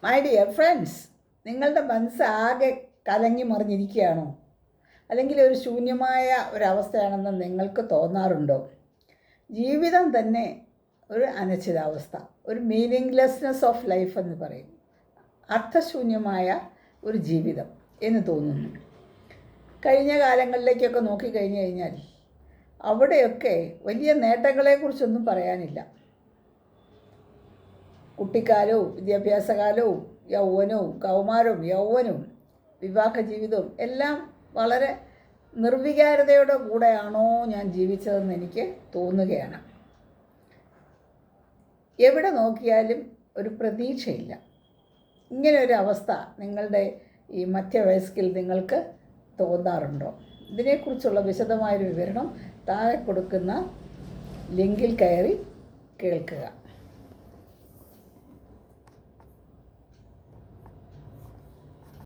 My dear friends, നിങ്ങളുടെ മനസ്സ് ആകെ കലങ്ങി മറിഞ്ഞിരിക്കുകയാണോ? അല്ലെങ്കിൽ ഒരു ശൂന്യമായ ഒരവസ്ഥയാണെന്ന് നിങ്ങൾക്ക് തോന്നാറുണ്ടോ? ജീവിതം തന്നെ ഒരു അനിശ്ചിതാവസ്ഥ, ഒരു മീനിങ്ലെസ്നെസ് ഓഫ് ലൈഫ് എന്ന് പറയും. അർത്ഥശൂന്യമായ ഒരു ജീവിതം എന്ന് തോന്നുന്നു. കഴിഞ്ഞ കാലങ്ങളിലേക്കൊക്കെ നോക്കിക്കഴിഞ്ഞു കഴിഞ്ഞാൽ അവിടെയൊക്കെ വലിയ നേട്ടങ്ങളെക്കുറിച്ചൊന്നും പറയാനില്ല. കുട്ടിക്കാലവും വിദ്യാഭ്യാസകാലവും യൗവനവും കൗമാരവും യൗവനവും വിവാഹ ജീവിതവും എല്ലാം വളരെ നിർവികാരതയുടെ കൂടെയാണോ ഞാൻ ജീവിച്ചതെന്ന് എനിക്ക് തോന്നുകയാണ്. എവിടെ നോക്കിയാലും ഒരു പ്രതീക്ഷയില്ല. ഇങ്ങനെ ഒരു അവസ്ഥ നിങ്ങളുടെ ഈ മധ്യവയസ്കിൽ നിങ്ങൾക്ക് തോന്നാറുണ്ടോ? ഇതിനെക്കുറിച്ചുള്ള വിശദമായൊരു വിവരണം താഴെ കൊടുക്കുന്ന ലിങ്കിൽ കയറി കേൾക്കുക.